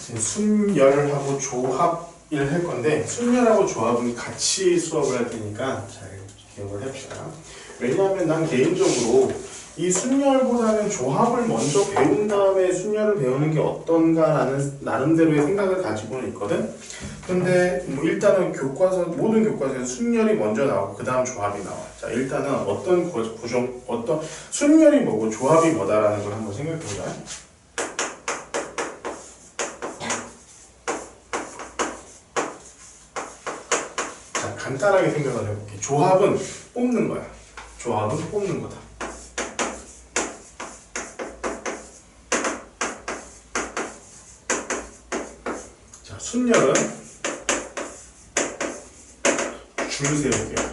지금 순열하고 조합을 할 건데 순열하고 조합은 같이 수업을 할 테니까 잘 기억을 해봅시다. 왜냐하면 난 개인적으로 이 순열보다는 조합을 먼저 배운 다음에 순열을 배우는 게 어떤가라는 나름대로의 생각을 가지고는 있거든. 근데 뭐 일단은 교과서 모든 교과서에서 순열이 먼저 나오고 그 다음 조합이 나와. 자 일단은 어떤 구조 어떤 순열이 뭐고 조합이 뭐다라는 걸 한번 생각해보자. 자 간단하게 생각을 해볼게. 조합은 뽑는 거야. 조합은 뽑는 거다. 자 순열은 줄 세우기야.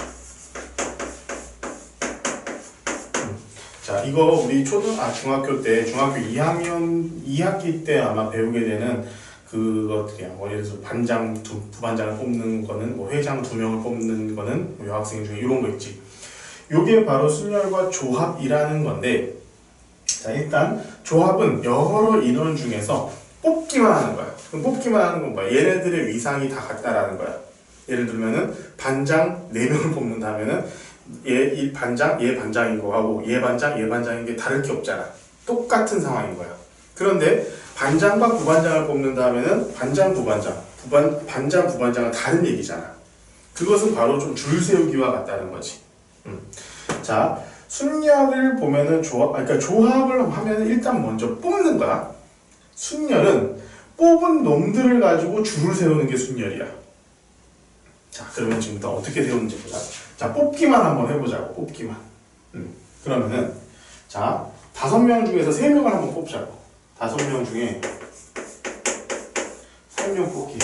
자 이거 우리 중학교 때 중학교 2학년 2학기 때 아마 배우게 되는 그것들이야. 뭐 예를 들어서 반장 부반장을 뽑는 거는 뭐 회장 2명을 뽑는 거는 뭐 여학생 중에 이런 거 있지. 요게 바로 순열과 조합이라는 건데, 자 일단 조합은 여러 인원 중에서 뽑기만 하는 거야. 그럼 뽑기만 하는 건 뭐야? 얘네들의 위상이 다 같다라는 거야. 예를 들면은 반장 4명을 뽑는다면은 얘 반장인 거하고 얘 반장인 게 다를 게 없잖아. 똑같은 상황인 거야. 그런데 반장과 부반장을 뽑는다면은 반장 부반장은 다른 얘기잖아. 그것은 바로 좀 줄 세우기와 같다는 거지. 자 순열을 보면은 조합을 하면은 일단 먼저 뽑는 거야. 순열은 뽑은 놈들을 가지고 줄을 세우는 게 순열이야. 자 그러면 지금부터 어떻게 세우는지 보자. 자 뽑기만 한번 해보자고. 뽑기만. 그러면은 자 5명 중에서 3명을 한번 뽑자고. 5명 중에 3명 뽑기.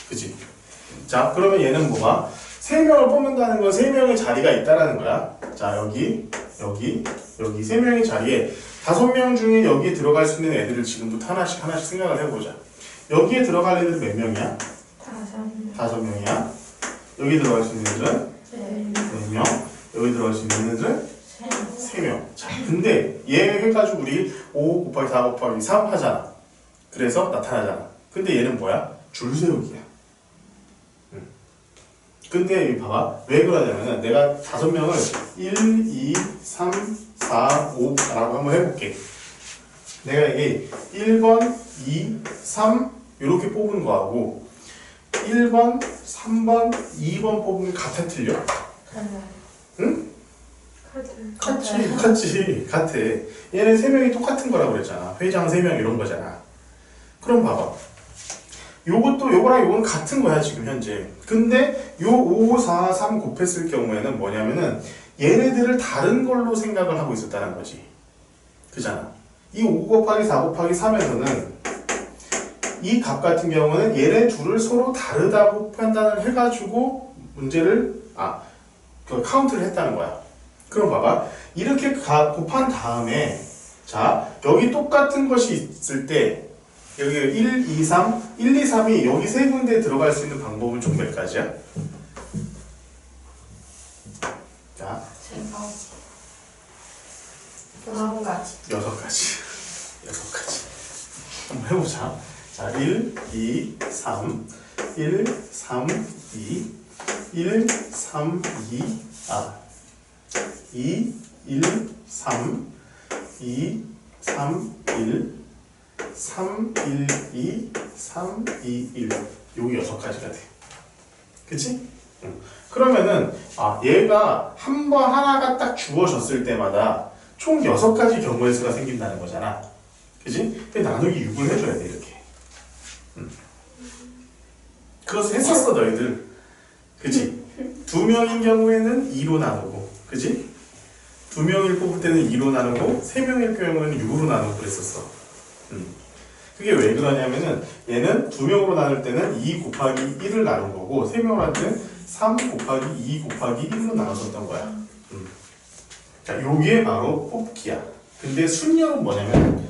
그치? 자 그러면 얘는 뭐가? 3명을 뽑는다는 건 3명의 자리가 있다라는 거야. 자 여기 3명의 자리에 5명 중에 여기에 들어갈 수 있는 애들을 지금부터 하나씩 생각을 해보자. 여기에 들어갈 애들은 몇 명이야? 5명이야. 여기 들어갈 수 있는 애들은 4명. 여기 들어갈 수 있는 애들은 3명. 자, 근데 얘 해가지고 우리 5 곱하기 4 곱하기 3 하잖아. 그래서 나타나잖아. 근데 얘는 뭐야? 줄 세우기야. 근데 여기 봐봐. 왜 그러냐면은 내가 5명을 1, 2, 3, 4, 5 라고 한번 해볼게. 내가 이게 1번, 2, 3 이렇게 뽑은 거하고 1번, 3번, 2번 뽑은 게 같아 틀려? 응? 같아. 얘네 3명이 똑같은 거라고 그랬잖아. 회장 3명 이런 거잖아. 그럼 봐봐. 요거랑 요거는 같은 거야 지금 현재. 근데 요 5, 4, 3 곱했을 경우에는 뭐냐면은 얘네들을 다른 걸로 생각을 하고 있었다는 거지. 그잖아. 이 5 곱하기 4 곱하기 3에서는 이 값 같은 경우는 얘네 둘을 서로 다르다고 판단을 해가지고 문제를 카운트를 했다는 거야. 그럼 봐봐. 이렇게 곱한 다음에 자 여기 똑같은 것이 있을 때 여기 1, 2, 3, 1, 2, 3이 여기 세 군데에 들어갈 수 있는 방법은 총 몇 가지야? 자 6가지. 한번 해보자. 자 1, 2, 3, 1, 3, 2, 1, 3, 2, 2, 1, 3, 2, 3, 1 3, 1, 2, 3, 2, 1 여기 6가지가 돼. 그치? 그러면은 얘가 하나가 딱 주어졌을 때마다 총 6가지 경우의 수가 생긴다는 거잖아. 그치? 근데 나누기 6을 해줘야 돼 이렇게. 그것을 했었어 너희들. 그치? 2명인 경우에는 2로 나누고 그치? 2명을 뽑을 때는 2로 나누고 3명일 경우에는 6으로 나누고 그랬었어. 그게 왜 그러냐면은 얘는 2명으로 나눌 때는 2 곱하기 1을 나눈 거고 3명으로 할 때는 3 곱하기 2 곱하기 1로 나눴었던 거야. 자, 요게 바로 뽑기야. 근데 순열은 뭐냐면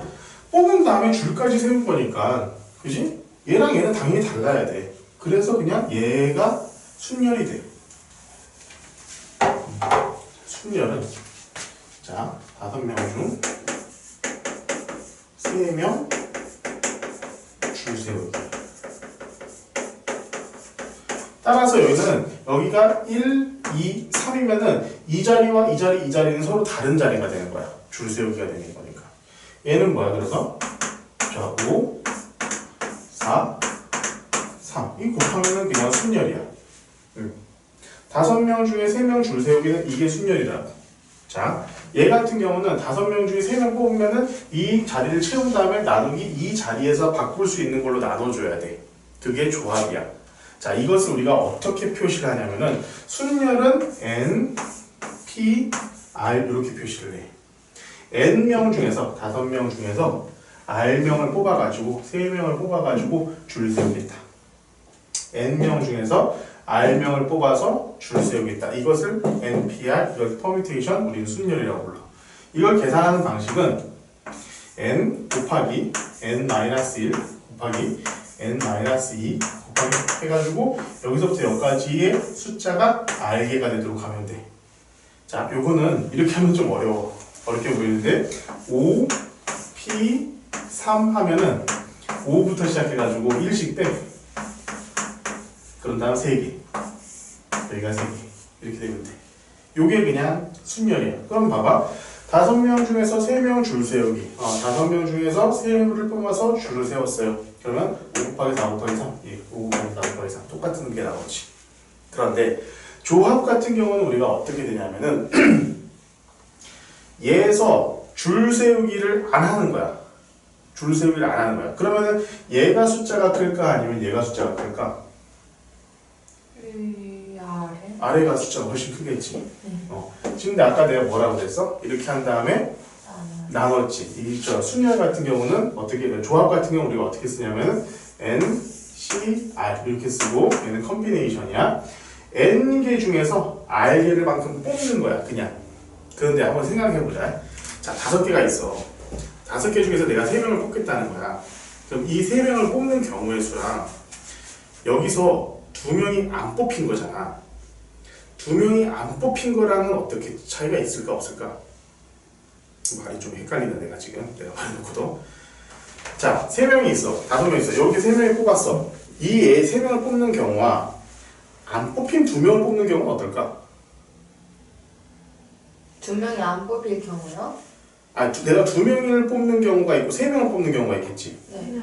뽑은 다음에 줄까지 세운 거니까 그지? 얘랑 얘는 당연히 달라야 돼. 그래서 그냥 얘가 순열이 돼. 순열은 자, 5명 중 3명 줄 세우기. 따라서 여기가 1, 2, 3이면은 이 자리와 이 자리는 서로 다른 자리가 되는 거야. 줄 세우기가 되는 거니까. 얘는 뭐야? 그래서 자, 5, 4, 3. 이 곱하면은 그냥 순열이야. 5명 중에 3명 줄 세우기는 이게 순열이라고. 자, 얘 같은 경우는 5명 중에 3명 뽑으면은 이 자리를 채운 다음에 나누기 이 자리에서 바꿀 수 있는 걸로 나눠줘야 돼. 그게 조합이야. 자, 이것을 우리가 어떻게 표시를 하냐면은 순열은 N, P, R 이렇게 표시를 해. N명 중에서 5명 중에서 R명을 뽑아가지고 3명을 뽑아가지고 줄 세우겠다. N명 중에서 R명을 뽑아서 줄 세우겠다. 이것을 NPR, 이걸 퍼뮤테이션, 우리는 순열이라고 불러. 이걸 계산하는 방식은 N 곱하기 N-1 곱하기 N-2 곱하기 해가지고 여기서부터 여기까지의 숫자가 R개가 되도록 하면 돼. 자, 요거는 이렇게 하면 좀 어렵게 보이는데 5, P, 3 하면은 5부터 시작해가지고 1씩 빼. 그런 다음 3개. 여기가 3개. 이렇게 되면 돼. 요게 그냥 순열이야. 그럼 봐봐. 5명 중에서 3명 줄 세우기. 5명 중에서 3명을 뽑아서 줄을 세웠어요. 그러면 5 곱하기 4 곱하기 3. 5 곱하기 4 곱하기 3. 똑같은 게 나오지. 그런데 조합 같은 경우는 우리가 어떻게 되냐면은 얘에서 줄 세우기를 안 하는 거야. 줄 세우기를 안 하는 거야. 그러면은 얘가 숫자가 클까 아니면 얘가 숫자가 클까? 아래가 숫자가 훨씬 크겠지. 지금 아까 내가 뭐라고 그랬어? 이렇게 한 다음에 나눴지. 이 순열 같은 경우는 어떻게, 조합 같은 경우 우리가 어떻게 쓰냐면 N, C, R 이렇게 쓰고 얘는 컨비네이션이야. N개 중에서 R개를 만큼 뽑는 거야, 그냥. 그런데 한번 생각해보자. 자, 5개가 있어. 5개 중에서 내가 3명을 뽑겠다는 거야. 그럼 이 3명을 뽑는 경우의 수랑 여기서 2명이 안 뽑힌 거잖아. 2명이 안 뽑힌 거랑은 어떻게 차이가 있을까 없을까? 말이 좀 헷갈리네 내가 지금. 내가 말해놓고도. 자, 3명이 있어. 5명 있어. 여기 3명이 뽑았어. 이 애 3명을 뽑는 경우와 안 뽑힌 2명을 뽑는 경우는 어떨까? 2명이 안 뽑힐 경우요? 내가 2명을 뽑는 경우가 있고 3명을 뽑는 경우가 있겠지. 네.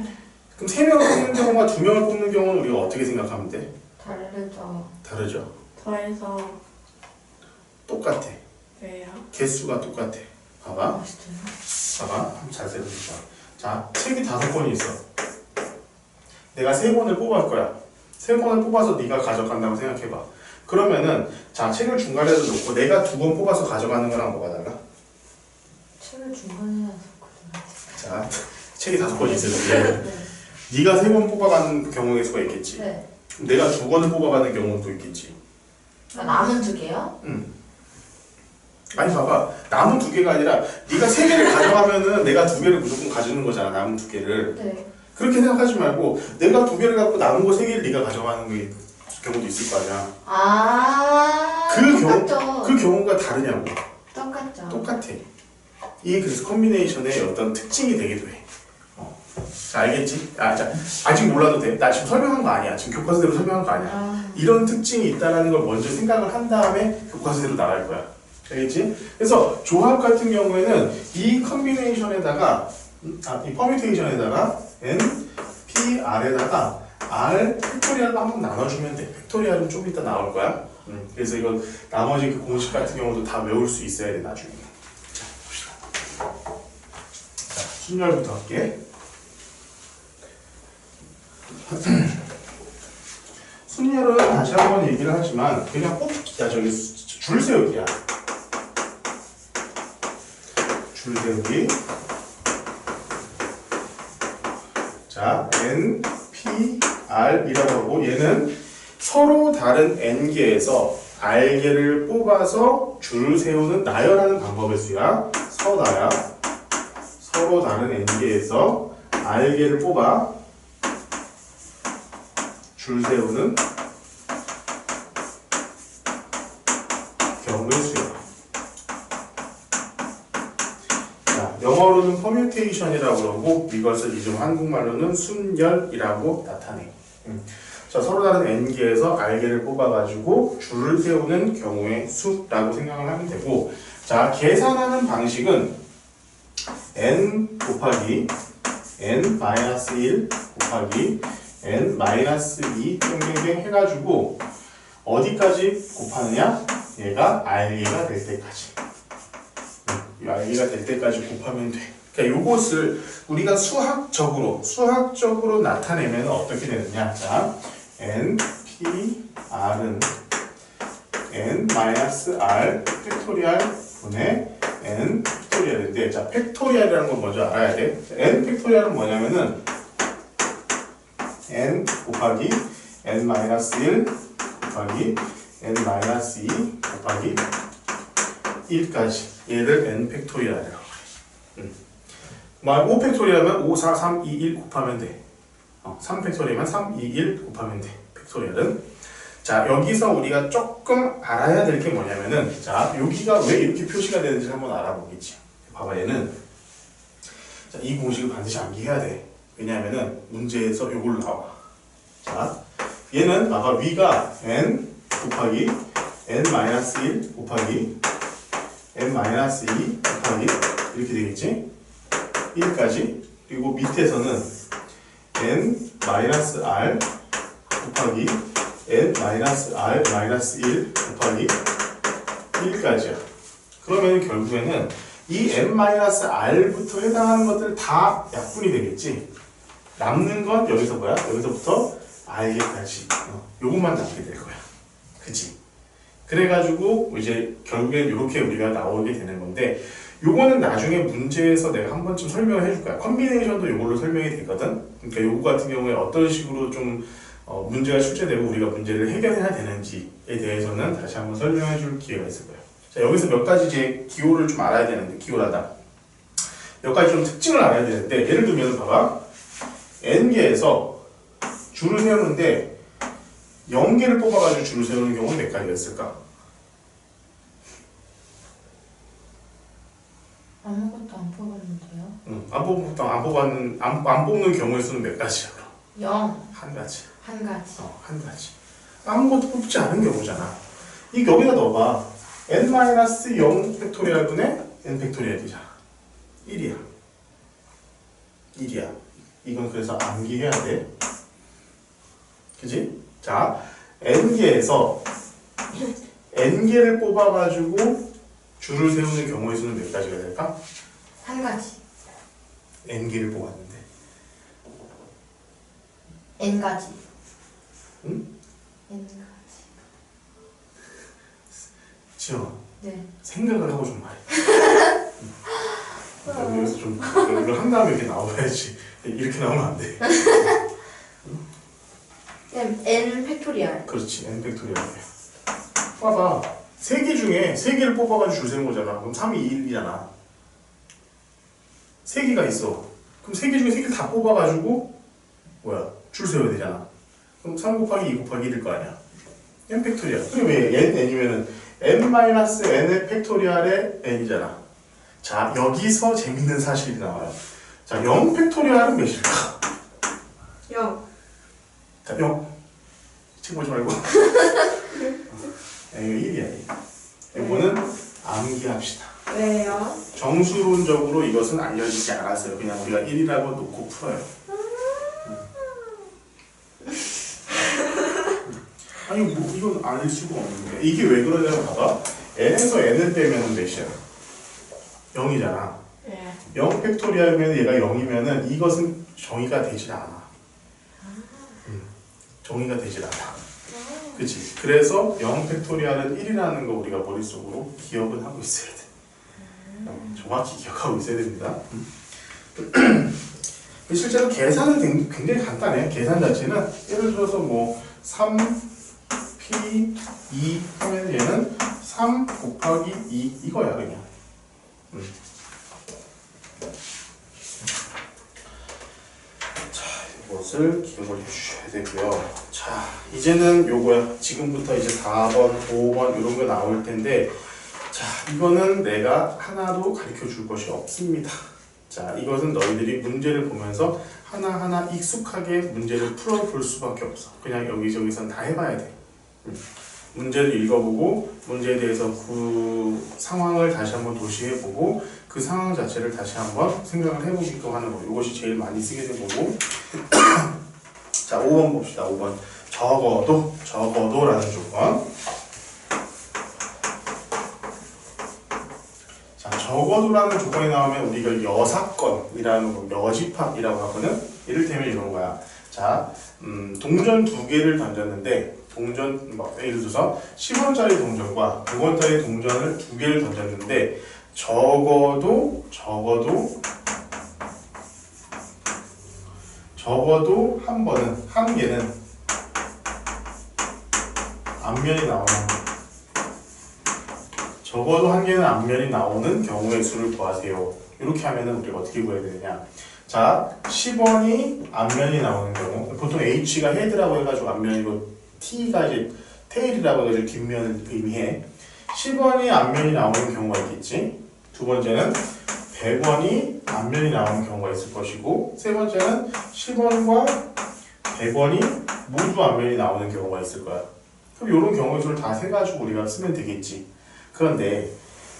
그럼 3명을 뽑는 경우와 2명을 뽑는 경우는 우리가 어떻게 생각하면 돼? 다르죠. 다르죠. 더해서 똑같아. 왜요? 개수가 똑같아. 봐봐. 한번 자세히 보자. 자, 책이 5권이 있어. 내가 3권을 뽑을 거야. 3권을 뽑아서 네가 가져간다고 생각해봐. 그러면은 자, 책을 중간에서 놓고 내가 2권 뽑아서 가져가는 거랑 뭐가 달라? 책을 중간에 놨었거든요. 자, 책이 5권이 있을 때 네가 3권 뽑아가는 경우의 수가 있겠지. 네. 내가 2권을 뽑아가는 경우도 있겠지. 남은 2개요? 응. 아니 봐봐, 남은 2개가 아니라 네가 3개를 가져가면은 내가 2개를 무조건 가지는 거잖아. 남은 2개를. 네. 그렇게 생각하지 말고 내가 2개를 갖고 남은 거 3개를 네가 가져가는 경우도 있을 거 아니야. 똑같죠. 그 경우가 다르냐고. 똑같죠. 똑같아. 이게 그래서 컨비네이션의 어떤 특징이 되기도 해. 자, 알겠지? 자, 아직 몰라도 돼. 나 지금 설명한 거 아니야. 지금 교과서대로 설명한 거 아니야. 이런 특징이 있다는 걸 먼저 생각을 한 다음에 교과서대로 나갈 거야. 알겠지? 그래서 조합 같은 경우에는 이 컨비네이션에다가 이 퍼뮤테이션에다가 N, P, R에다가 R 팩토리얼로 한번 나눠주면 돼. 팩토리얼은 좀 이따 나올 거야. 그래서 이거 나머지 그 공식 같은 경우도 다 외울 수 있어야 돼 나중에. 자, 봅시다. 자, 순열부터 할게. 순열은 다시 한번 얘기를 하지만 그냥 뽑기야. 줄 세우기야. 줄 세우기. 자, N, P, R이라고 하고 얘는 서로 다른 N개에서 R개를 뽑아서 줄을 세우는 나열하는 방법의 수야. 서나야. 서로 다른 N개에서 R개를 뽑아 줄 세우는 경우의 수야. 영어로는 permutation이라고 그러고 이것을 이제 한국말로는 순열이라고 나타내. 자, 서로 다른 n개에서 r개를 뽑아가지고 줄을 세우는 경우의 수라고 생각을 하면 되고, 자, 계산하는 방식은 n 곱하기 n-1 곱하기 n-2 땡땡땡 해가지고 어디까지 곱하느냐? 얘가 r개가 될 때까지. 이 r개가 될 때까지 곱하면 돼. 그러니까 요것을 우리가 수학적으로 나타내면 어떻게 되느냐? 자, n, p, r은 n-r 팩토리얼 분의 n 팩토리얼인데, 자, 팩토리얼이라는 건 먼저 알아야 돼. n 팩토리얼은 뭐냐면은 n 곱하기 n-1 곱하기 n-2 곱하기 1까지 얘를 n 팩토리얼이라고 해. 5 팩토리얼이면 5, 4, 3, 2, 1 곱하면 돼. 3 팩토리얼이면 3, 2, 1 곱하면 돼. 팩토리얼은. 자, 여기서 우리가 조금 알아야 될 게 뭐냐면은, 자, 여기가 왜 이렇게 표시가 되는지 한번 알아보겠지. 봐봐, 얘는. 자, 이 공식을 반드시 암기해야 돼. 왜냐하면은 문제에서 요걸로 나와. 자, 얘는 봐봐, 위가 n 곱하기 n-1 곱하기 n-2 곱하기 이렇게 되겠지? 1까지. 그리고 밑에서는 n-r 곱하기 n-r-1 곱하기 1까지야. 그러면 결국에는 이 n-r부터 해당하는 것들 다 약분이 되겠지. 남는 건 여기서 뭐야? 여기서부터 r까지. 요것만 남게 될 거야. 그치? 그래가지고 이제 결국엔 이렇게 우리가 나오게 되는 건데, 요거는 나중에 문제에서 내가 한 번쯤 설명을 해줄 거야. 컨비네이션도 요걸로 설명이 되거든. 그러니까 요거 같은 경우에 어떤 식으로 좀 문제가 출제되고 우리가 문제를 해결해야 되는지에 대해서는 다시 한번 설명해 줄 기회가 있을 거예요. 자, 여기서 몇 가지 이제 기호를 좀 알아야 되는데, 기호라다. 몇 가지 좀 특징을 알아야 되는데, 예를 들면 봐봐. n개에서 줄을 세우는데 0개를 뽑아가지고 줄을 세우는 경우는 몇 가지가 있을까? 아무것도 안 뽑았는데요? 안 뽑는 경우의 수는 몇 가지야, 그럼? 0. 한 가지. 한 가지. 한 가지. 아무것도 뽑지 않은 경우잖아. 이 여기다 넣어봐. n-0 팩토리얼 분의 n 팩토리얼이잖아. 1이야. 1이야. 이건 그래서 암기해야 돼. 그지? 자, n개에서 n개를 뽑아가지고 줄을 세우는 경우의 수는 몇 가지가 될까? 한 가지. n개를 뽑았는데. n 가지. 응? n 가지. 지영아, 네. 생각을 하고 좀 말해. 여기서 좀 이걸 한 다음에 이렇게 나와야지. 이렇게 나오면 안 돼. n 팩토리얼. 그렇지, n 팩토리얼이야. 봐봐, 3개 중에 3개를 뽑아가지고 줄 세는 거잖아. 그럼 3, 2, 1이잖아. 3개가 있어. 그럼 3개 중에 3개를 다 뽑아가지고 뭐야? 줄 세워야 되잖아. 그럼 3 곱하기 2 곱하기 1일 거 아니야. n 팩토리얼. 그럼 왜 n이면은 n-n의 팩토리얼의 n이잖아. 자, 여기서 재밌는 사실이 나와요. 자, 0 팩토리얼은 몇일까? 0. 자, 0. 책 보지 말고. 이거 1이야. 이거는 암기합시다. 왜요? 정수론적으로 이것은 알려지지 않았어요. 그냥 우리가 1이라고 놓고 풀어요. 아니, 뭐, 이건 알 수가 없는 거야. 이게 왜 그러냐면 봐봐. n에서 n을 빼면 몇이야? 0이잖아. 네. 0 팩토리얼이면 얘가 0이면은 이것은 정의가 되질 않아. 정의가 되질 않아. 그치? 그래서 0 팩토리얼은 1이라는 거 우리가 머릿속으로 기억은 하고 있어야 돼. 정확히 기억하고 있어야 됩니다. 실제로 계산은 굉장히 간단해. 계산 자체는 예를 들어서 뭐 3p 2 하면 얘는 3 곱하기 2 이거야 그냥. 자, 이것을 기억을 해주셔야 되고요. 자, 이제는 요거야. 지금부터 이제 4번, 5번 이런 거 나올 텐데, 자, 이거는 내가 하나도 가르쳐 줄 것이 없습니다. 자, 이것은 너희들이 문제를 보면서 하나하나 익숙하게 문제를 풀어볼 수밖에 없어. 그냥 여기저기선 다 해봐야 돼. 문제를 읽어보고 문제에 대해서 그 상황을 다시 한번 도시해보고 그 상황 자체를 다시 한번 생각을 해보게끔 하는 거. 이것이 제일 많이 쓰게 된 거고. 자, 5번 봅시다. 5번. 적어도라는 조건. 자, 적어도라는 조건이 나오면 우리가 여사건이라는 거, 여집합이라고 하거든. 이를테면 이런 거야. 자, 동전 2개를 던졌는데 예를 들어서 10원짜리 동전과 100원짜리 동전을 2개를 던졌는데 적어도 한 개는 앞면이 나오는 적어도 한 개는 앞면이 나오는 경우의 수를 구하세요. 이렇게 하면은 우리가 어떻게 구해야 되느냐? 자, 10원이 앞면이 나오는 경우, 보통 H가 헤드라고 해가지고 앞면이고 T가 이제 테일이라고 해가지고 뒷면을 의미해. 10원이 앞면이 나오는 경우가 있겠지. 두 번째는 100원이 앞면이 나오는 경우가 있을 것이고, 세 번째는 10원과 100원이 모두 앞면이 나오는 경우가 있을 거야. 그럼 이런 경우의 수를 다 세가지고 우리가 쓰면 되겠지. 그런데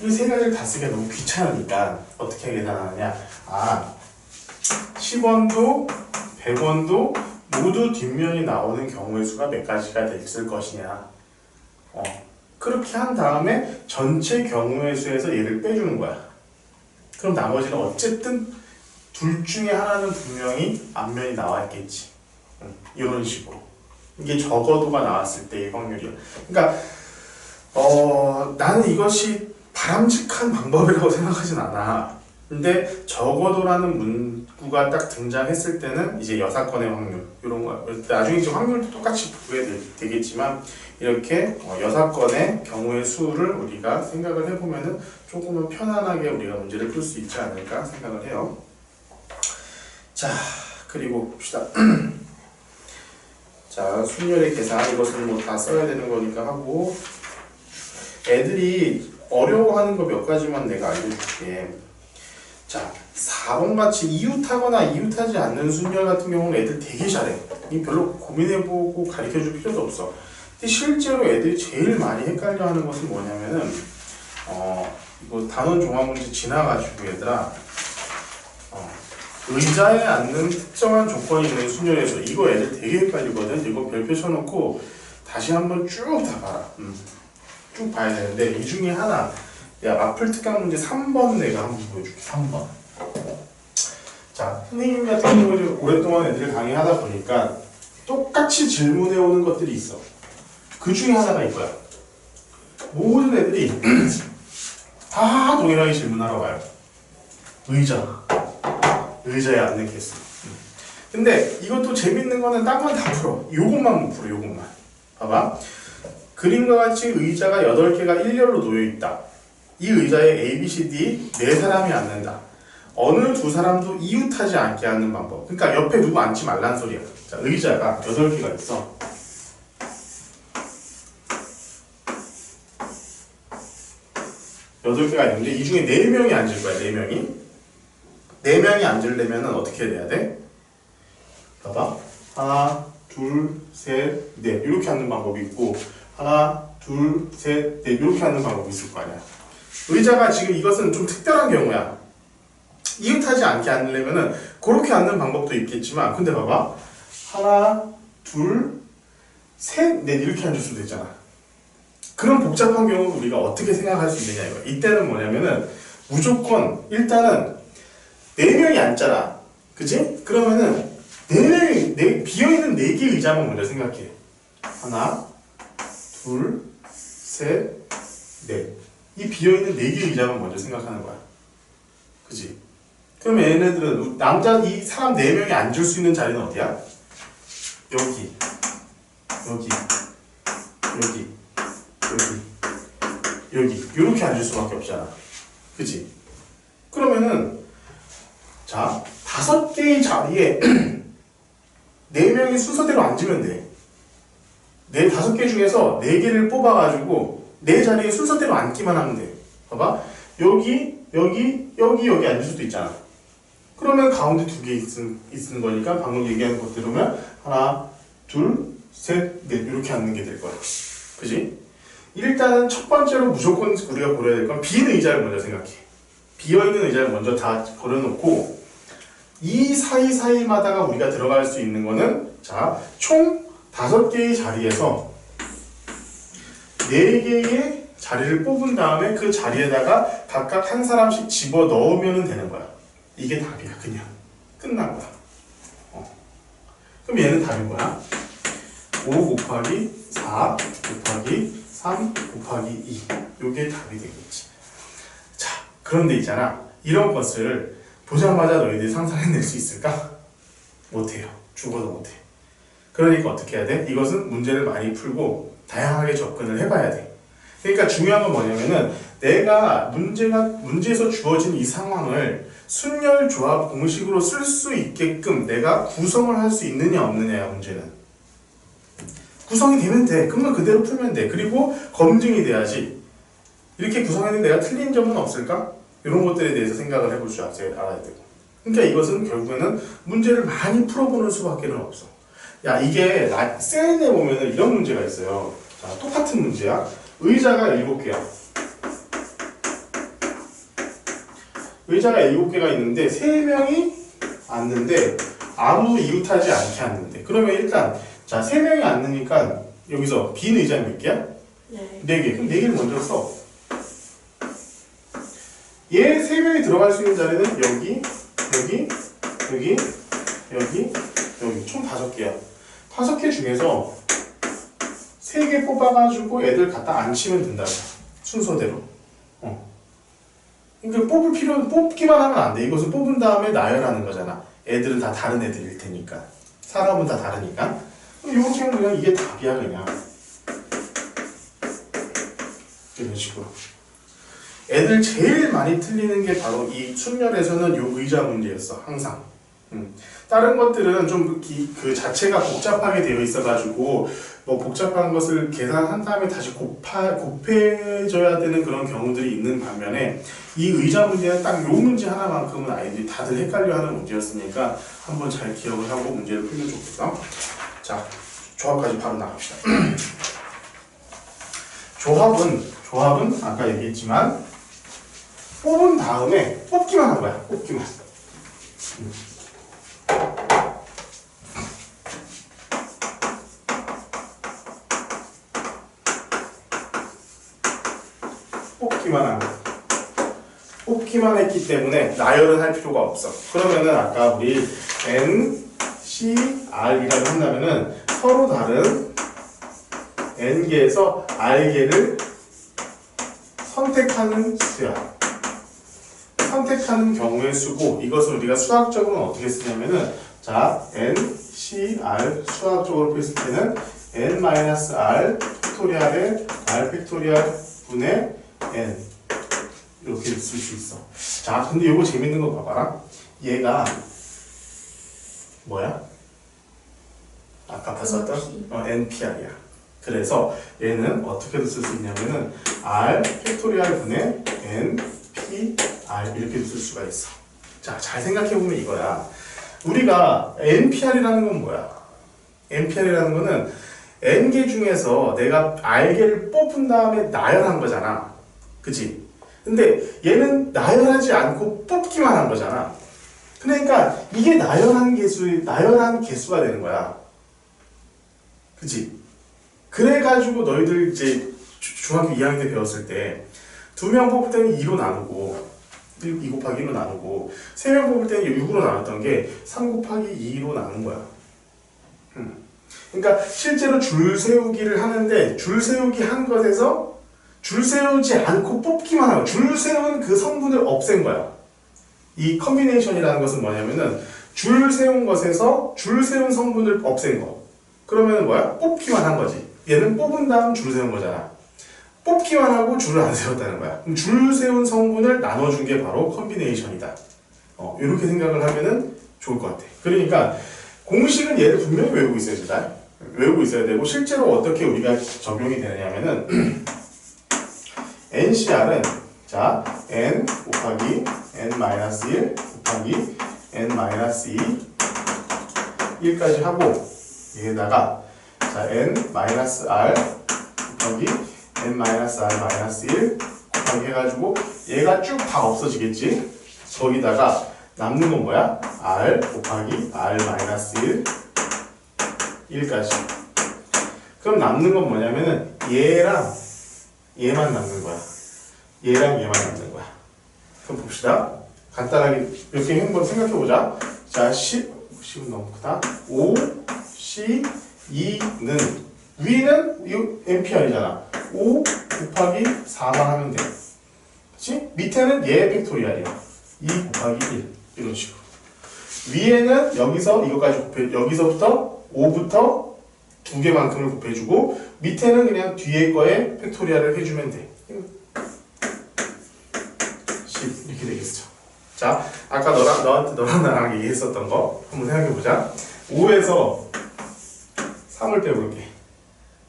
이 세 가지를 다 쓰기가 너무 귀찮으니까 어떻게 계산하느냐? 10원도 100원도 모두 뒷면이 나오는 경우의 수가 몇 가지가 됐을 것이냐. 그렇게 한 다음에 전체 경우의 수에서 얘를 빼주는 거야. 그럼 나머지는 어쨌든 둘 중에 하나는 분명히 앞면이 나와 있겠지. 이런 식으로. 이게 적어도가 나왔을 때의 확률이야. 그러니까 나는 이것이 바람직한 방법이라고 생각하진 않아. 근데 적어도라는 문구가 딱 등장했을 때는 이제 여사건의 확률 이런 거. 나중에 이제 확률도 똑같이 보게 되겠지만 이렇게 여사건의 경우의 수를 우리가 생각을 해보면은 조금은 편안하게 우리가 문제를 풀 수 있지 않을까 생각을 해요. 자, 그리고 봅시다. 자, 순열의 계산 이것은 뭐 다 써야 되는 거니까 하고, 애들이 어려워하는 거 몇 가지만 내가 알려줄게. 자, 4번 같이 이웃하거나 이웃하지 않는 순열 같은 경우는 애들 되게 잘해. 이 별로 고민해보고 가르쳐줄 필요도 없어. 근데 실제로 애들이 제일 많이 헷갈려하는 것은 뭐냐면은 이거 단원 종합 문제 지나가지고 얘들아 의자에 앉는 특정한 조건이 있는 순열에서 이거 애들 되게 헷갈리거든. 이거 별표 쳐놓고 다시 한번 쭉 다 봐라. 쭉 봐야 되는데 이 중에 하나, 야, 마플 특강 문제 3번 내가 한번 보여줄게. 3번. 자, 선생님 같은 경우에 오랫동안 애들 강의하다 보니까 똑같이 질문해 오는 것들이 있어. 그 중에 하나가 이거야. 모든 애들이 다 동일하게 질문하러 와요. 의자에 앉는 개수. 근데 이것도 재밌는 거는 딴 건 다 풀어. 요것만 못 풀어. 요것만. 봐봐. 그림과 같이 의자가 8개가 일렬로 놓여있다. 이 의자에 A, B, C, D 4사람이 앉는다. 어느 두 사람도 이웃하지 않게 하는 방법. 그러니까 옆에 누구 앉지 말란 소리야. 자, 의자가 8개가 있어. 여덟 개가 있는데 이 중에 4명이 앉을 거야. 4명이. 4명이 앉으려면 어떻게 해야 돼? 봐봐. 하나, 둘, 셋, 넷. 이렇게 앉는 방법이 있고, 하나, 둘, 셋, 넷. 이렇게 앉는 방법이 있을 거 아니야. 의자가 지금 이것은 좀 특별한 경우야. 이웃하지 않게 앉으려면은 그렇게 앉는 방법도 있겠지만, 근데 봐봐. 하나, 둘, 셋, 넷. 이렇게 앉을 수도 있잖아. 그런 복잡한 경우 우리가 어떻게 생각할 수 있느냐 이거. 이때는 뭐냐면은 무조건 일단은 4명이 앉잖아. 그치? 그러면은 4명이 비어있는 4개 의자만 먼저 생각해. 하나, 둘, 셋, 넷. 이 비어있는 4개 의자만 먼저 생각하는 거야. 그치? 그러면 얘네들은 이 사람 4명이 앉을 수 있는 자리는 어디야? 여기, 여기, 여기, 여기. 이렇게 앉을 수밖에 없잖아. 그치? 그러면은 자, 5개의 자리에 4명이 순서대로 앉으면 돼. 5개 중에서 4개를 뽑아가지고 4자리에 순서대로 앉기만 하면 돼. 봐봐. 여기 앉을 수도 있잖아. 그러면 가운데 두 개 있는 거니까 방금 얘기하는 것대로면 하나, 둘, 셋, 넷 이렇게 앉는 게 될 거야. 그지? 일단은 첫 번째로 무조건 우리가 고려해야 될 건 빈 의자를 먼저 생각해. 비어있는 의자를 먼저 다 버려놓고 이 사이사이마다가 우리가 들어갈 수 있는 거는 자, 총 5개의 자리에서 4개의 자리를 뽑은 다음에 그 자리에다가 각각 한 사람씩 집어 넣으면 되는 거야. 이게 답이야. 그냥 끝난 거야. 그럼 얘는 답인 거야. 5 곱하기 4 곱하기 3 곱하기 2 요게 답이 되겠지. 자, 그런데 있잖아. 이런 것을 보자마자 너희들이 상상해낼 수 있을까? 못해요. 죽어도 못해. 그러니까 어떻게 해야 돼? 이것은 문제를 많이 풀고 다양하게 접근을 해봐야 돼. 그러니까 중요한 건 뭐냐면은 내가 문제에서 주어진 이 상황을 순열 조합 공식으로 쓸 수 있게끔 내가 구성을 할 수 있느냐 없느냐야 문제는. 구성이 되면 돼. 그러면 그대로 풀면 돼. 그리고 검증이 돼야지. 이렇게 구성했는데 내가 틀린 점은 없을까? 이런 것들에 대해서 생각을 해볼 줄 알아야 되고. 그러니까 이것은 결국에는 문제를 많이 풀어보는 수밖에 없어. 야, 이게 셀에 보면은 이런 문제가 있어요. 자, 똑같은 문제야. 의자가 7개야. 의자가 7개가 있는데 3명이 앉는데 아무도 이웃하지 않게 앉는데 그러면 일단 자 3명이 앉으니까 여기서 빈 의자는 몇 개야? 네. 4개. 그럼 4개를 먼저 써. 얘 3명이 들어갈 수 있는 자리는 여기, 여기, 여기, 여기, 여기 총 5개야. 5개 중에서 3개 뽑아가지고 애들 갖다 앉히면 된다고. 순서대로. 그러니까 뽑기만 하면 안 돼. 이것은 뽑은 다음에 나열하는 거잖아. 애들은 다 다른 애들일 테니까. 사람은 다 다르니까. 이렇게 하면 그냥 이게 답이야, 그냥. 이런 식으로. 애들 제일 많이 틀리는 게 바로 이 순열에서는 요 의자 문제였어, 항상. 다른 것들은 좀 그 자체가 복잡하게 되어 있어가지고 뭐 복잡한 것을 계산한 다음에 다시 곱해져야 되는 그런 경우들이 있는 반면에 이 의자 문제는 딱 요 문제 하나만큼은 아이들이 다들 헷갈려하는 문제였으니까 한번 잘 기억을 하고 문제를 풀면 좋겠어. 자, 조합까지 바로 나갑시다. 조합은 아까 얘기했지만 뽑은 다음에 뽑기만 한 거야. 뽑기만. 뽑기만 했기 때문에 나열은 할 필요가 없어. 그러면은 아까 우리 N, C, R이라고 한다면은 서로 다른 N개에서 R개를 선택하는 수야. 선택하는 경우의 수고, 이것을 우리가 수학적으로는 어떻게 쓰냐면은 자, N, C, R 수학적으로 표했을 때는 N-R 팩토리얼의 R 팩토리얼 분의 N 이렇게 쓸 수 있어. 자, 근데 이거 재밌는 거 봐봐라. 얘가 뭐야? 아까 봤었던 NPR이야. 그래서 얘는 어떻게도 쓸 수 있냐면은 R 팩토리얼 분의 NPR 이렇게 쓸 수가 있어. 자, 잘 생각해보면 이거야. 우리가 NPR이라는 건 뭐야? NPR이라는 거는 N개 중에서 내가 R개를 뽑은 다음에 나열한 거잖아. 그치? 근데 얘는 나열하지 않고 뽑기만 한 거잖아. 그러니까 이게 나열한 개수가 되는 거야. 그치? 그래가지고 너희들 이제 중학교 2학년 때 배웠을 때 2명 뽑을 때는 2로 나누고 2 곱하기 1로 나누고 3명 뽑을 때는 6으로 나눴던 게 3 곱하기 2로 나눈 거야. 그러니까 실제로 줄 세우기를 하는데 줄 세우기 한 것에서 줄 세우지 않고 뽑기만 하고 줄 세운 그 성분을 없앤 거야. 이 컨비네이션이라는 것은 뭐냐면은 줄 세운 것에서 줄 세운 성분을 없앤 거. 그러면 뭐야? 뽑기만 한 거지. 얘는 뽑은 다음 줄 세운 거잖아. 뽑기만 하고 줄을 안 세웠다는 거야. 그럼 줄 세운 성분을 나눠준 게 바로 컨비네이션이다. 이렇게 생각을 하면은 좋을 것 같아. 그러니까 공식은 얘를 분명히 외우고 있어야지. 외우고 있어야 되고 실제로 어떻게 우리가 적용이 되느냐면은 NCR은 자 N 곱하기 N-1 곱하기 n-2 1까지 하고 얘에다가 자 n-r 곱하기 n-r-1 곱하기 해가지고 얘가 쭉 다 없어지겠지? 거기다가 남는 건 뭐야? r 곱하기 r-1 1까지. 그럼 남는 건 뭐냐면은 얘랑 얘만 남는 거야. 얘랑 얘만 남는 거야. 그럼 봅시다. 간단하게 몇 개 한번 생각해보자. 자, 10은 너무 크다. 5, C, 2는 위는 이 NPR이잖아. 5 곱하기 4만 하면 돼. 그치? 밑에는 얘 팩토리알이야. 2 곱하기 1 이런 식으로. 위에는 여기서 이거까지 곱해, 여기서부터 5부터 2개만큼을 곱해주고 밑에는 그냥 뒤에 거에 팩토리알을 해주면 돼. 10 이렇게 되겠죠. 자, 아까 너랑 나랑 얘기했었던 거 한번 생각해보자. 5에서 3을 빼볼게.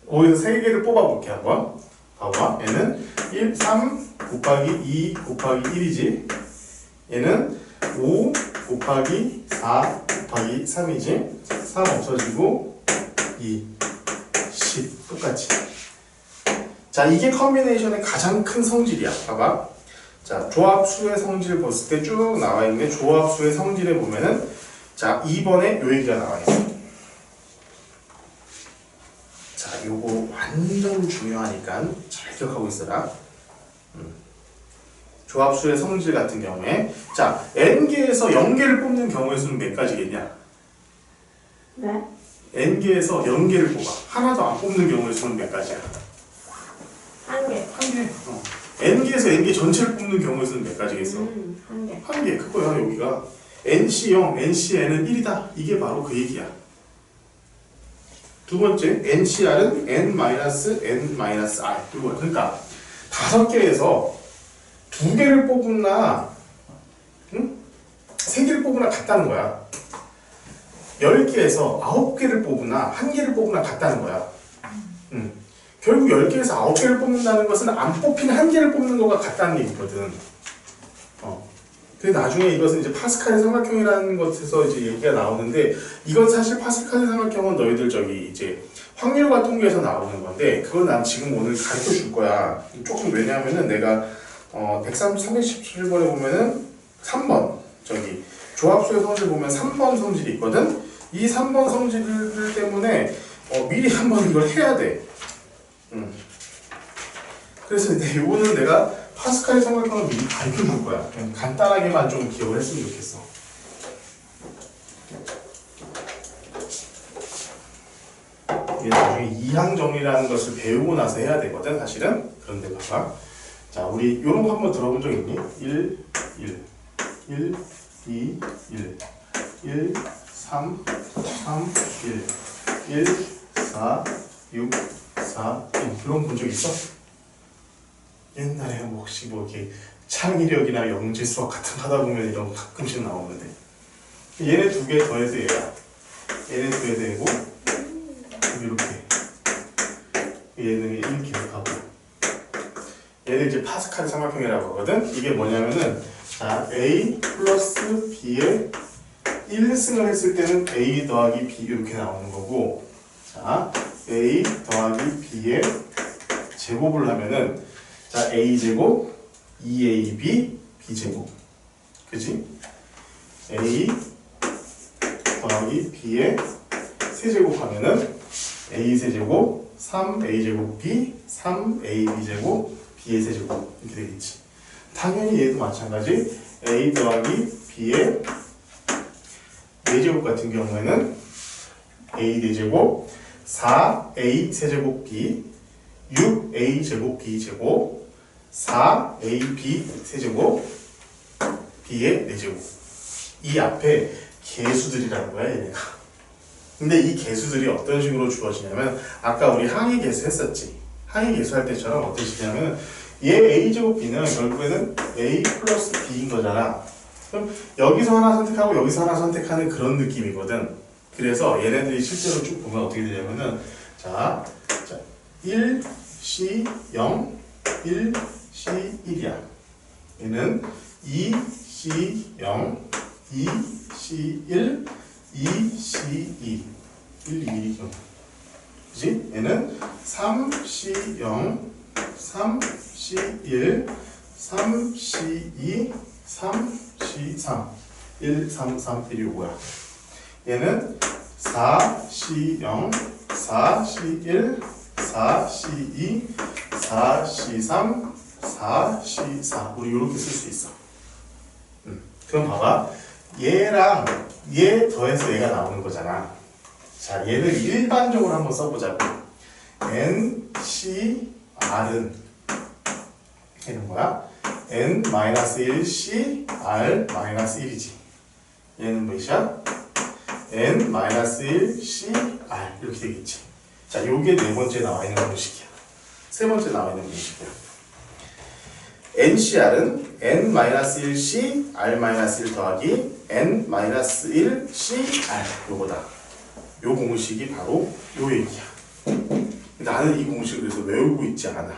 5에서 3개를 뽑아볼게 한번. 봐봐. 얘는 1, 3 곱하기 2 곱하기 1이지. 얘는 5 곱하기 4 곱하기 3이지. 3 없어지고 2, 10 똑같이. 자, 이게 컨비네이션의 가장 큰 성질이야. 봐봐. 자, 조합수의 성질 봤을 때 쭉 나와 있는데 조합수의 성질에 보면은 자, 2번에 요 얘기가 나와 있어. 자, 요거 완전 중요하니까 잘 기억하고 있어라. 조합수의 성질 같은 경우에 자, n개에서 0개를 뽑는 경우의 수는 몇 가지겠냐? 네? n개에서 0개를 뽑아. 하나도 안 뽑는 경우의 수는 몇 가지야? 1개. 한 개. n개에서 n개 전체를 뽑는 경우의 수는 몇 가지겠어? 1개. 한 개. 그거야, 여기가. nc0, ncn은 1이다. 이게 바로 그 얘기야. 두 번째, ncr은 n-r. 이거야. 그러니까 5개에서 2개를 뽑으나, 응? 3개를 뽑으나 같다는 거야. 10개에서 9개를 뽑으나 1개를 뽑으나 같다는 거야. 결국 10개에서 9개를 뽑는다는 것은 안 뽑힌 1개를 뽑는 거가 같다는 얘기거든. 근데 나중에 이것은 이제 파스칼의 삼각형이라는 것에서 이제 얘기가 나오는데, 이건 사실 파스칼의 삼각형은 너희들 저기 이제 확률과 통계에서 나오는 건데, 그건 난 지금 오늘 가르쳐 줄 거야. 조금 왜냐하면은 내가 317번에 보면은 3번 저기 조합수의 성질 보면 3번 성질이 있거든. 이 3번 성질 때문에 미리 한번 이걸 해야 돼. 그래서 이제 요거는 내가 파스칼의 삼각형을 미리 가르쳐 줄 거야. 그냥 간단하게만 좀 기억을 했으면 좋겠어. 이게 나중에 이항 정리라는 것을 배우고 나서 해야 되거든, 사실은. 그런데 봐봐. 자, 우리 요런 거 한번 들어본 적 있니? 1, 1, 1, 2, 1, 1, 3, 3, 1, 1, 4, 6, 4, 1. 그런 본 적 있어? 옛날에 뭐 혹시 뭐 이렇게 창의력이나 영재 수학 같은 거 하다 보면 이런 거 가끔씩 나오는데, 얘네 2개 더해서 얘야. 얘네 2개 되고 이렇게 얘는 1 기억하고, 얘는 이제 파스칼 삼각형이라고 하거든. 이게 뭐냐면은 자, a 플러스 b에 1승을 했을 때는 a 더하기 b 이렇게 나오는 거고, 자, a 더하기 b에 제곱을 하면은 자, a제곱 2ab b제곱, 그지? a 더하기 b에 세제곱 하면은 a 세제곱 3a제곱 b 3ab 제곱 b의 세제곱 이렇게 되겠지. 당연히 얘도 마찬가지. a 더하기 b의 4제곱 같은 경우에는 a 4제곱 4a 세제곱 b 6a 제곱 b 제곱 4ab 세제곱 b의 4제곱. 이 앞에 개수들이라는 거야, 얘네가. 근데 이 개수들이 어떤 식으로 주어지냐면, 아까 우리 항의 개수 했었지. 항의 개수 할 때처럼 어떤 식이냐면, 얘 a제곱 b는 결국에는 a 플러스 b인 거잖아. 그럼 여기서 하나 선택하고 여기서 하나 선택하는 그런 느낌이거든. 그래서 얘네들이 실제로 쭉 보면 어떻게 되냐면은, 자 1c 0 1c 1이야. 얘는 2c 0 2C1, 2C2 1, 2, 2 그지? 얘는 3C0, 3C1, 3C2, 3C3 1, 3, 3, 1이 요거야. 얘는 4C0, 4C1, 4C2, 4C3, 4C4 우리 이렇게 쓸 수 있어. 그럼 봐봐. 얘랑 얘 더해서 얘가 나오는 거잖아. 자, 얘를 일반적으로 한번 써보자고. NCR은 얘는 뭐야? N-1C R-1이지. 얘는 몇이야? N-1C R 이렇게 되겠지. 자, 요게 네 번째 나와 있는 공식이야. 세 번째 나와 있는 공식이야. NCR은 N-1C R-1 더하기 N-1C R 요거다. 요 공식이 바로 요 얘기야. 나는 이 공식을 그래서 외우고 있지 않아.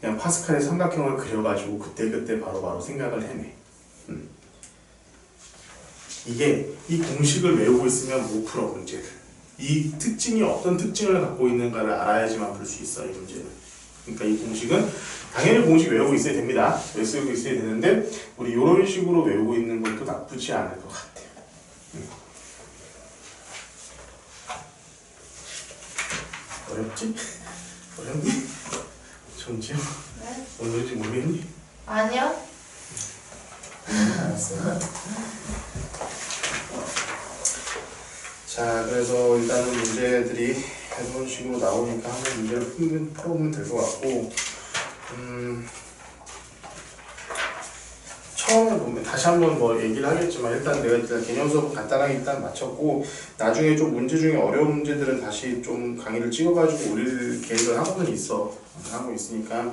그냥 파스칼의 삼각형을 그려가지고 그때그때 바로바로 생각을 해내. 이게 이 공식을 외우고 있으면 못 풀어 문제를. 이 특징이 어떤 특징을 갖고 있는가를 알아야지만 풀 수 있어 이 문제는. 그러니까 이 공식은 당연히 공식 외우고 있어야 됩니다. 외우고 있어야 되는데 우리 이런 식으로 외우고 있는 것도 나쁘지 않을 것 같아요. 어렵지? 어렵니? 정지영? 네? 어려운지 모르겠니? 아니요. 알았어. 자, 그래서 일단은 문제들이 이런 식으로 나오니까 한번 문제를 풀어보면 될 것 같고, 처음에 보면 다시 한번 뭐 얘기를 하겠지만 일단 내가 일단 개념 수업은 간단하게 일단 마쳤고 나중에 좀 문제 중에 어려운 문제들은 다시 좀 강의를 찍어가지고 올릴 계획을 하고는 있어. 하고 있으니까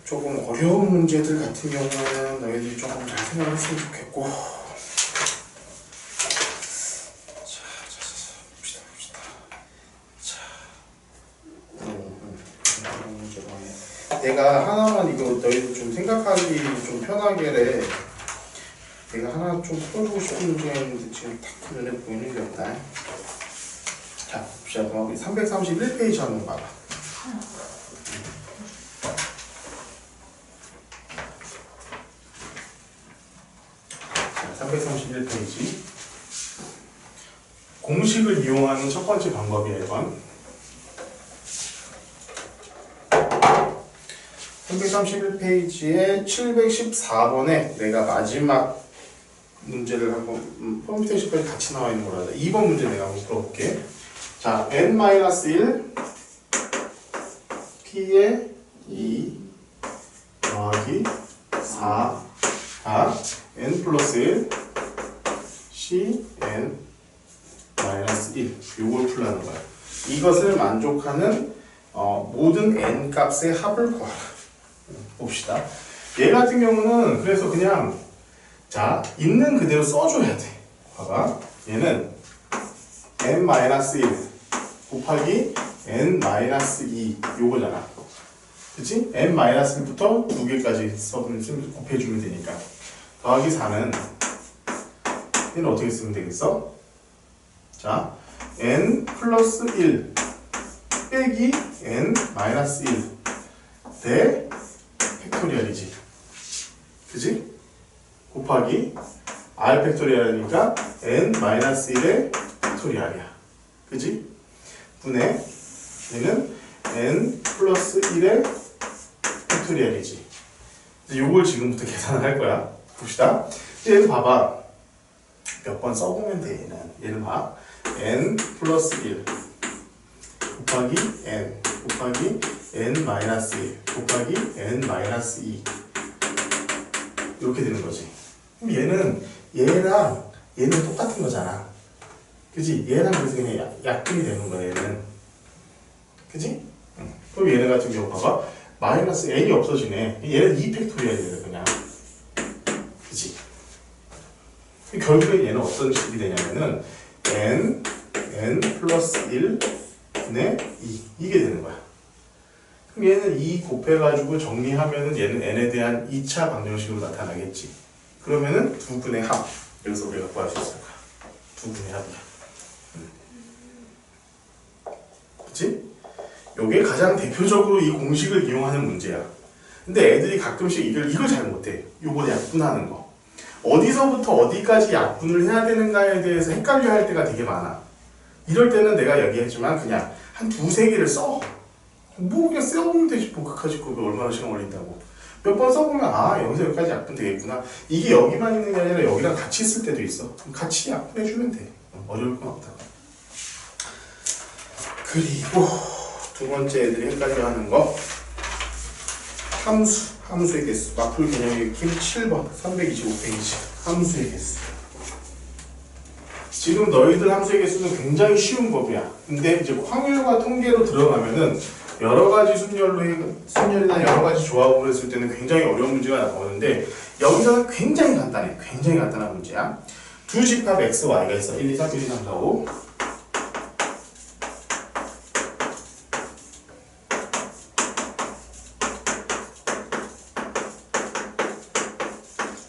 조금 어려운 문제들 같은 경우는 너희들이 조금 잘 생각을 했으면 좋겠고. 내가 하나만 이거 너희들 좀 생각하기 좀 편하게 내가 하나 좀 풀어주고 싶은 문제가 있는데 지금 딱 눈에 보이는 게 없다. 자, 봅시다. 그럼 331페이지 한번 봐봐. 자, 331페이지. 공식을 이용하는 첫 번째 방법이에요, 이건. 331페이지에 714번에 내가 마지막 문제를 한번 퍼뮤테이션까지 같이 나와 있는 거라 2번 문제 내가 한번 풀어볼게. 자, n-1 p에 2 더하기 4 n 플러스 1 c n 마이너스 1 요걸 풀라는 거야. 이것을 만족하는 모든 n 값의 합을 구하라. 봅시다. 얘 같은 경우는 그래서 그냥 자 있는 그대로 써줘야 돼. 봐봐. 얘는 n-1 곱하기 n-2 요거잖아. 그치? n-1부터 2개까지 곱해주면 되니까. 더하기 4는 얘는 어떻게 쓰면 되겠어? 자 n 플러스 1 빼기 n-1 대 팩토리얼이지. 그지? 곱하기 r 팩토리얼이니까 n-1의 팩토리얼이야. 그지? 분의 얘는 n 플러스 1의 팩토리얼이지. 요걸 지금부터 계산을 할 거야. 봅시다. 얘는 봐봐. 몇 번 써보면 돼. 얘는 봐. n 플러스 1 곱하기 n 곱하기 n-1 곱하기 n-2 이렇게 되는 거지. 그럼 얘는 얘랑 얘는 똑같은 거잖아. 그지? 얘랑 그래서 그냥 약분이 되는 거야. 얘는. 그지? 그럼 얘네 같은 경우 봐봐. 마이너스 n이 없어지네. 얘는 2팩토리얼이야 그냥. 그지? 결국에 얘는 어떤 식이 되냐면은 n 플러스 1 분의 2 이게 되는 거야. 그럼 얘는 2 곱해가지고 정리하면은 얘는 n에 대한 2차 방정식으로 나타나겠지. 그러면은 두 근의 합. 여기서 우리가 구할 수 있을 거야. 두 근의 합이야. 그치? 요게 가장 대표적으로 이 공식을 이용하는 문제야. 근데 애들이 가끔씩 이걸 잘 못해. 요거 약분하는 거. 어디서부터 어디까지 약분을 해야 되는가에 대해서 헷갈려 할 때가 되게 많아. 이럴 때는 내가 얘기했지만 그냥 한 두세 개를 써. 뭐 그냥 써보면 되지. 뭐 그까짓 거 얼마나 시간 걸린다고. 몇 번 써보면 아 여기서 여기까지 약분 되겠구나. 이게 여기만 있는 게 아니라 여기랑 같이 있을 때도 있어. 그럼 같이 약분해주면 돼. 어려울 건 없다. 그리고 두 번째 애들이 헷갈려 하는 거 함수의 개수. 마풀 개념의 킴 7번 325페이지 함수의 개수. 지금 너희들 함수의 개수는 굉장히 쉬운 법이야. 근데 이제 확률과 통계로 들어가면은 여러 가지 순열이나 여러 가지 조합을 했을 때는 굉장히 어려운 문제가 나오는데 여기서는 굉장히 간단해. 굉장히 간단한 문제야. 두 집합 x, y가 있어. 1, 2, 3, 1, 2, 3, 4, 5.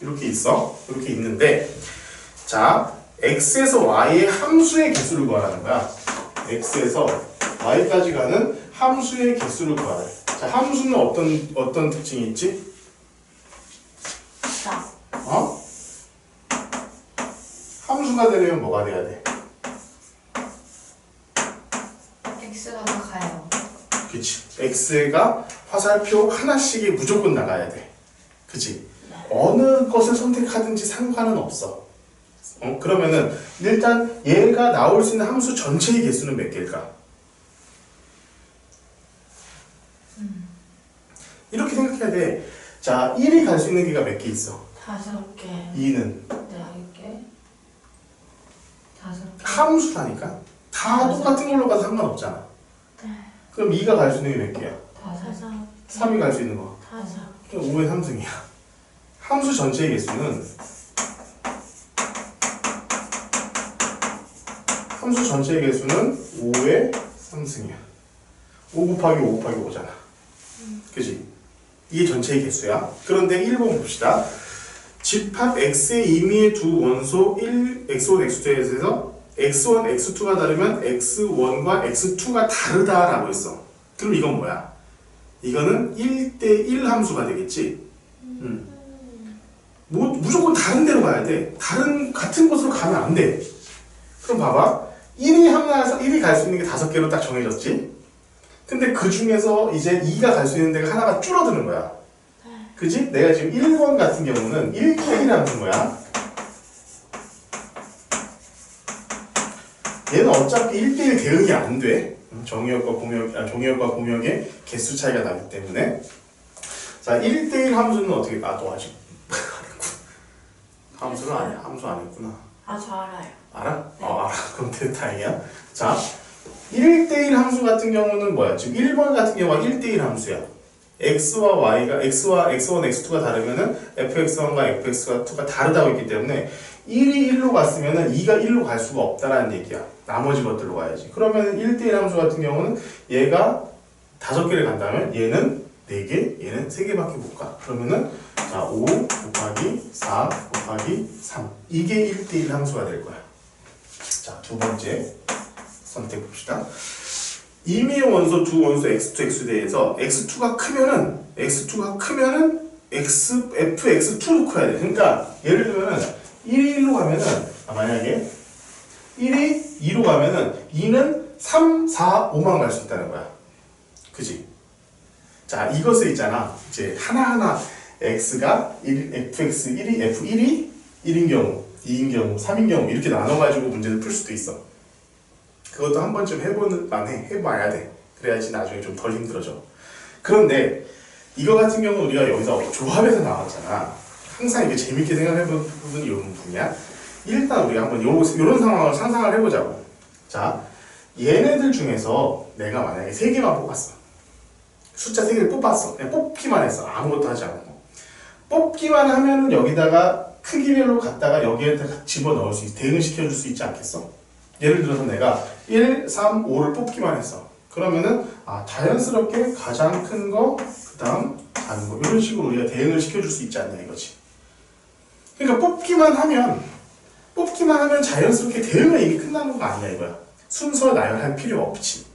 이렇게 있어. 이렇게 있는데 자, x에서 y의 함수의 개수를 구하라는 거야. x에서 y까지 가는 함수의 개수를 구하래. 자, 함수는 어떤 특징이 있지? 어? 함수가 되려면 뭐가 돼야 돼? x가 더 가요. 그치. x가 화살표 하나씩이 무조건 나가야 돼. 그치? 어느 것을 선택하든지 상관은 없어. 그러면은 일단 얘가 나올 수 있는 함수 전체의 개수는 몇 개일까? 이렇게 생각해야 돼. 자, 1이 갈 수 있는 개가 몇 개 있어? 5개. 2는? 4개. 5개. 함수라니까? 다 똑같은 걸로 가도 상관없잖아. 그럼 2가 갈 수 있는 게 몇 개야? 5. 3이 갈 수 있는 거? 5. 5의 3승이야. 함수 전체의 개수는 함수 전체의 개수는 5의 3승이야. 5 곱하기 5 곱하기 5잖아. 그치? 이게 전체의 개수야. 그런데 1번 봅시다. 집합 x의 임의의 두 원소 x1, x2에서 x1, x2가 다르면 x1과 x2가 다르다라고 했어. 그럼 이건 뭐야? 이거는 1대1 함수가 되겠지? 무조건 다른 데로 가야 돼. 같은 곳으로 가면 안 돼. 그럼 봐봐. 1이 갈 수 있는 게 5개로 딱 정해졌지? 근데 그 중에서 이제 2가 갈 수 있는 데가 하나가 줄어드는 거야. 그지? 내가 지금 1번 같은 경우는 1대1 함수인 거야. 얘는 어차피 1대1 대응이 안 돼. 종이역과 공역의 개수 차이가 나기 때문에. 자, 1대1 함수는 어떻게, 너 아직 함수는 아니야. 함수 안 했구나. 저 알아요. 알아? 네. 알아. 그럼 다행이야. 자, 1대1 함수 같은 경우는 뭐야? 지금 1번 같은 경우가 1대1 함수야. x와 x1, x2가 다르면은 fx1과 fx2가 다르다고 했기 때문에 1이 1로 갔으면은 2가 1로 갈 수가 없다라는 얘기야. 나머지 것들로 가야지. 그러면 1대1 함수 같은 경우는 얘가 5개를 간다면 얘는 4개, 얘는 3개밖에 못 가. 그러면은 자, 5 곱하기 4 곱하기 3. 이게 1대1 함수가 될 거야. 자, 두 번째 선택 봅시다. 임의의 원소 두 원소 x2, x대에서 x2가 크면은 fx2로 커야 돼. 그러니까 예를 들면은 1이 1로 가면은 만약에 1이 2로 가면은 2는 3, 4, 5만 갈 수 있다는 거야. 그지? 자, 이것을 있잖아. 이제 하나하나 x가 fx 1이 f1이 1인 경우, 2인 경우, 3인 경우 이렇게 나눠가지고 문제를 풀 수도 있어. 그것도 한 번쯤 해봐야 돼. 그래야지 나중에 좀 덜 힘들어져. 그런데 이거 같은 경우는 우리가 여기서 조합에서 나왔잖아. 항상 이게 재밌게 생각해본 부분이 이런 부분이야. 일단 우리가 한번 이런 상황을 상상을 해보자고. 자, 얘네들 중에서 내가 만약에 3개만 뽑았어. 숫자 3개를 뽑았어. 그냥 뽑기만 했어. 아무것도 하지 않고. 뽑기만 하면은 여기다가 크기별로 갖다가 여기에다가 집어넣을 수 있어. 대응을 시켜줄 수 있지 않겠어? 예를 들어서 내가 1, 3, 5를 뽑기만 했어. 그러면은 자연스럽게 가장 큰 거, 그 다음 작은 거 이런 식으로 우리가 대응을 시켜줄 수 있지 않냐 이거지. 그러니까 뽑기만 하면 자연스럽게 대응은 이미 끝나는 거 아니야 이거야. 순서 나열할 필요가 없지.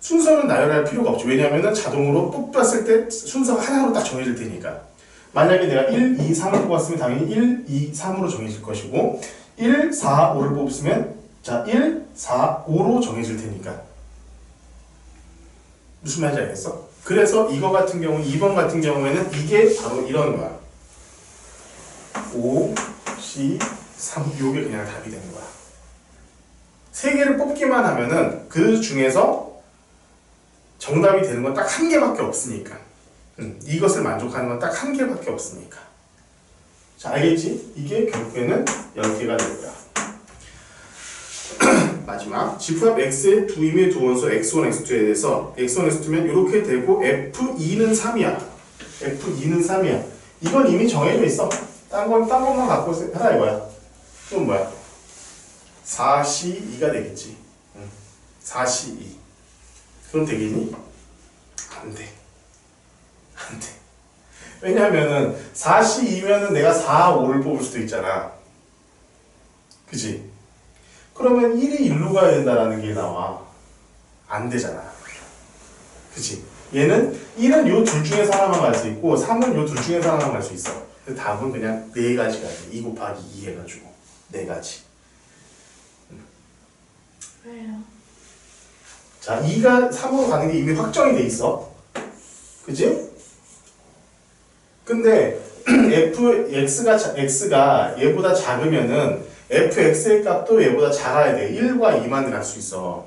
순서는 나열할 필요가 없지. 왜냐하면 자동으로 뽑았을 때 순서가 하나로 딱 정해질 테니까. 만약에 내가 1, 2, 3을 뽑았으면 당연히 1, 2, 3으로 정해질 것이고 1, 4, 5를 뽑으면 자 1, 4, 5로 정해질 테니까. 무슨 말인지 알겠어? 그래서 이거 같은 경우 2번 같은 경우에는 이게 바로 이런 거야. 5, C, 3 요게 그냥 답이 되는 거야. 세 개를 뽑기만 하면은 그 중에서 정답이 되는 건 딱 한 개밖에 없으니까. 이것을 만족하는 건 딱 한 개밖에 없으니까. 자, 알겠지? 이게 결국에는 10개가 될 거야. 마지막 집합 X의 두 임의 두 원소 X1, X2에 대해서 X1, X2면 이렇게 되고 F2는 3이야. F2는 3이야. 이건 이미 정해져 있어. 딴 것만 갖고 해라 이거야. 또 뭐야? 4C2가 되겠지. 4C2. 그럼 되겠니? 안 돼. 안 돼. 왜냐면은 4C2면은 내가 4, 5를 뽑을 수도 있잖아. 그치? 그러면 1이 1로 가야 된다라는 게 나와. 안 되잖아. 그치? 얘는 1은 요 둘 중에서 하나만 갈 수 있고 3은 요 둘 중에서 하나만 갈 수 있어. 그래서 답은 그냥 4가지가 돼. 2 곱하기 2 해가지고 4가지. 왜요? 자, 2가 3으로 가는 게 이미 확정이 돼 있어. 그치? 근데 X가 얘보다 작으면은 fx의 값도 얘보다 작아야 돼. 1과 2만 갈 수 있어.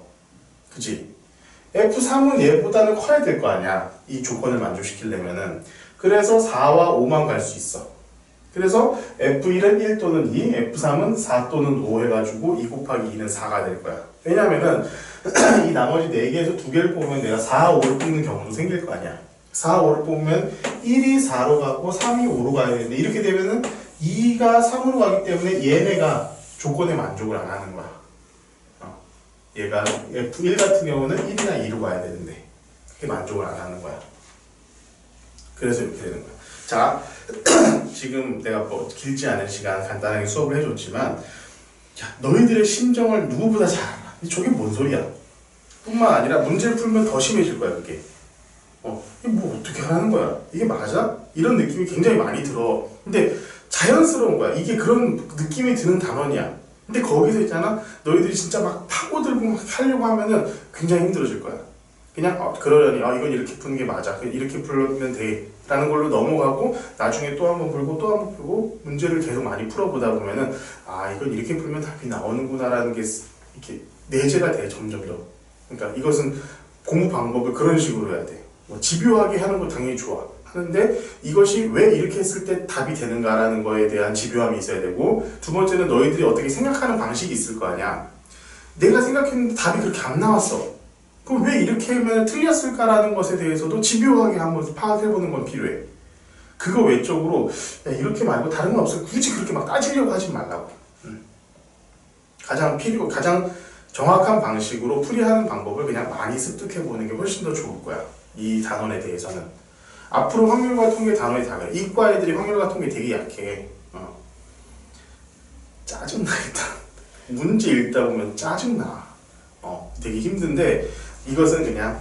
그치? f3은 얘보다는 커야 될 거 아니야. 이 조건을 만족시키려면은. 그래서 4와 5만 갈 수 있어. 그래서 f1은 1 또는 2, f3은 4 또는 5 해가지고 2 곱하기 2는 4가 될 거야. 왜냐면은 이 나머지 4개에서 2개를 뽑으면 내가 4, 5를 뽑는 경우도 생길 거 아니야. 4, 5를 뽑으면 1이 4로 가고 3이 5로 가야 되는데 이렇게 되면은 2가 3으로 가기 때문에 얘네가 조건에 만족을 안 하는 거야. 얘가 F1 같은 경우는 1이나 2로 가야 되는데 그게 만족을 안 하는 거야. 그래서 이렇게 되는 거야. 자, 지금 내가 뭐 길지 않은 시간 간단하게 수업을 해줬지만 야, 너희들의 심정을 누구보다 잘 알아. 저게 뭔 소리야? 뿐만 아니라 문제를 풀면 더 심해질 거야 그게. 이게 뭐 어떻게 하라는 거야? 이게 맞아? 이런 느낌이 굉장히 많이 들어. 근데 자연스러운 거야. 이게 그런 느낌이 드는 단원이야. 근데 거기서 있잖아. 너희들이 진짜 막 파고들고 막 하려고 하면은 굉장히 힘들어질 거야. 그냥 그러려니 이건 이렇게 푸는 게 맞아. 이렇게 풀면 돼. 라는 걸로 넘어가고 나중에 또 한 번 풀고 또 한 번 풀고 문제를 계속 많이 풀어보다 보면은 이건 이렇게 풀면 답이 나오는구나 라는 게 이렇게 내재가 돼 점점 더. 그러니까 이것은 공부 방법을 그런 식으로 해야 돼. 집요하게 하는 거 당연히 좋아. 하는데 이것이 왜 이렇게 했을 때 답이 되는가라는 거에 대한 집요함이 있어야 되고 두 번째는 너희들이 어떻게 생각하는 방식이 있을 거 아니야. 내가 생각했는데 답이 그렇게 안 나왔어. 그럼 왜 이렇게 하면 틀렸을까라는 것에 대해서도 집요하게 한번 파악해보는 건 필요해. 그거 외적으로 이렇게 말고 다른 건 없어. 굳이 그렇게 막 따지려고 하지 말라고. 가장 정확한 방식으로 풀이하는 방법을 그냥 많이 습득해보는 게 훨씬 더 좋을 거야. 이 단원에 대해서는. 앞으로 확률과 통계 단원이 다 그래. 이과 애들이 확률과 통계 되게 약해. 짜증나 일단. 문제 읽다 보면 짜증나. 되게 힘든데 이것은 그냥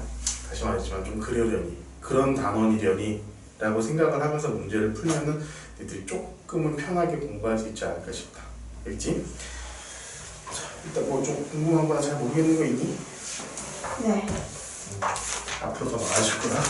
다시 말했지만 좀 그러려니 그런 단원이려니 라고 생각을 하면서 문제를 풀면은 애들이 조금은 편하게 공부할 수 있지 않을까 싶다. 알겠지? 자, 일단 뭐 좀 궁금한 거나 잘 모르겠는 거 있니? 네. 앞으로 더 많아질 거야.